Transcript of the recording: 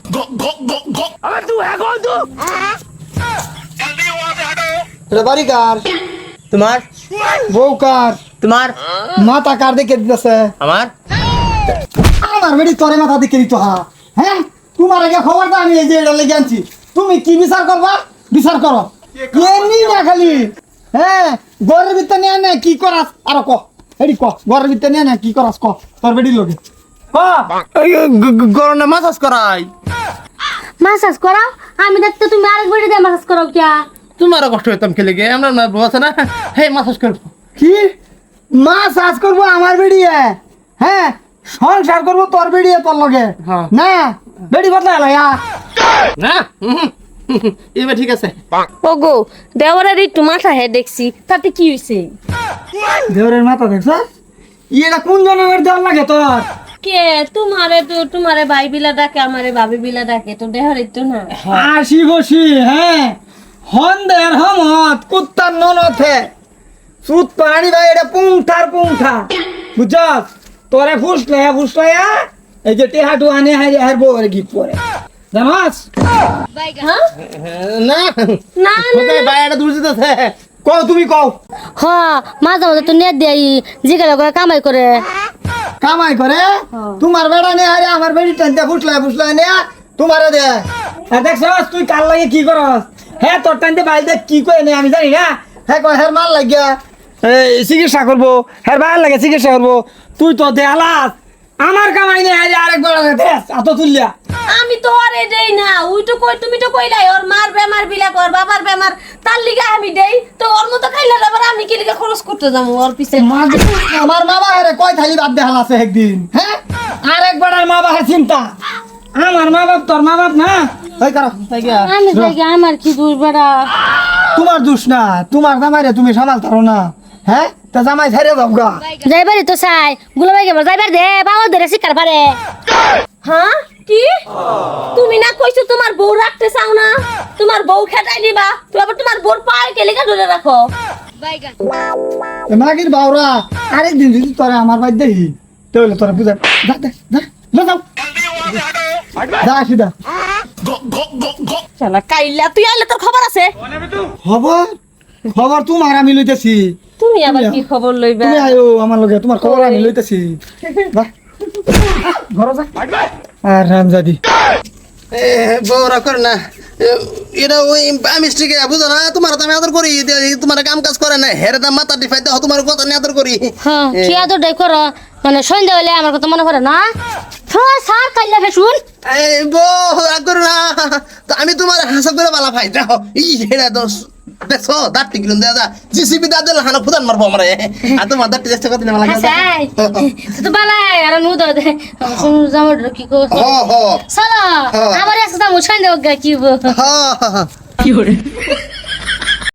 अबे तू है कौन तू? এটা বাড়ি কার? तुम्हार বউ কার? तुम्हार মাথা কার দেখে দিতেছে? हमार আমার বেড়ি তোরে মাথা দেখে দিত হা। হ্যাঁ তোমার আগে খবর দা, আমি এই যে এটা লেগে আনছি। তুমি কি বিচার করবা? বিচার করো। এমনি না খালি। হ্যাঁ ঘরের ভিতরে নিয়ে না কি করাস আর ক। এডি ক ঘরের ভিতরে নিয়ে না কি করাস ক। তোর বেড়ি লগে ক। গরনে মাসাজ করাই মাসাজ করাও? আমি দেখতে তুমি আরেক বেড়ে দিয়ে মাসাজ করাও কিয়া? তোমারও কষ্ট হইতাম খেলে গিয়ে আমরা না বসে না হে মাসাজ করবো কি মাসাজ করবো আমার বেড়িয়ে? হ্যাঁ সংসার করবো তোর বেড়িয়ে তোর লগে? হ্যাঁ। না বেড়ি বদলা লয়া না এবার ঠিক আছে ওগো দেওয়ারের একটু মাথা হে দেখছি, তাতে কি হইছে? দেওরের মাথা দেখছ? এটা কোন জনের দেওয়ার লাগে তোর? কে তোমারে ভাই বিলা ডাকে, আমারে ভাবি বিলা ডাকে, তো দেহর একটু না। আসি বসি হ্যাঁ হন্দের হমত কুত্তার ননথে সুত পানি ভাই এটা পুংঠার পুংঠা বুঝছস? তোরে ফুসলাইয়া এই যে টেহাটু আনে হারি হার বউরে গিফট করে জানাস? হ্যাঁ না না কোথায় বাইরে দূর যেতেছে কও তুমি কও। হ্যাঁ মাঝে মাঝে তো নেট দেয় জিগালে করে কামাই করে। কামাই করে তোমার বেড়া নে হারি আমার বেড়ি টানতে ফুসলাই নে তোমারে দে। আর দেখছস তুই কাল লাগে কি করস? হ্যাঁ তোর টানতে বাইল দে কি কই নে আমি জানি না। হ্যাঁ কয় হের মাল লাগিয়া এই চিকিৎসা করবো, হের বাইল লাগে চিকিৎসা করবো। তুই তো দেয়ালাস আমার কামাই নে হারি আরেক বেড়া দেস এত তুললিয়া। আমি তো আরে দেই না, ওই তো কই তুমি তো কইলাই ওর মার বেমার বিলা কর বাবার বেমার, তার লিগা আমি দেই। তো ওর মতো খাইলে আবার আমি কি লিগা খরচ করতে যাবো ওর পিছে? আমার মা বাবারে কয় থালি বাদ দেখাল আছে একদিন। হ্যাঁ আরেক বেড়ার মা বাবা চিন্তা, আমার মা বাপ তোর মা বাপ না। তাই করো তাই গিয়া আমি যাই আমার কি দূর বেড়া। তোমার দোষ না, তোমার জামাইরে তুমি সামাল পারো না। হ্যাঁ তা জামাই ছেড়ে যাও গা। যাইবারই তো চাই গুলাবাই গেবার যাইবার দে বাবা ধরে শিকার পারে। হ্যাঁ কি তুমি না কইছো তোমার বউ রাখতে চাও না? তোমার বউ খেটাই দিবা, তুমি আবার তোমার বউর পায়ে কে লেগা ধরে রাখো? মাগির বাউরা আরেকদিন যদি তোরা আমার বাড়ি দেখি তাহলে তোরা বুঝা যা যা যা যাও যা সিধা। শালা কাইলা তুই আইলে তোর খবর আছে? খবর খবর তোমার আমি লইতেছি। তুমি আবার কি খবর লইবা? তুমি আয়ো আমার লগে, তোমার খবর আমি লইতেছি। বাহ ঘর যা আর রামজাদি বউরা করে না এটা ওই মিস্ত্রিকে বুঝো না তোমার তো আমি আদর করি তোমার কাম কাজ করে না হেরে দাম মাথা ডিফাই দাও তোমার কথা নিয়ে আদর করি হ্যাঁ কি আদর দেই করো মানে সন্ধ্যা হইলে আমার কথা মনে পড়ে না? হ্যাঁ সার কাইলা ফেসুন এই বউ রাগ করো না তো আমি তোমার হাসা করে বালা পাই দাও ই হেরা দোষ দেখছো দাঁতটি কিলো দাদা জিসিবি দাদা হানা ফুদান মারবো আমরা আর তোমার দাঁতটি চেষ্টা করতে না লাগে আই তো বালাই আর নু দে শুন জামর কি কো হ হ চলো আমার একসাথে মুছাই দাও কি হ হ কি হরে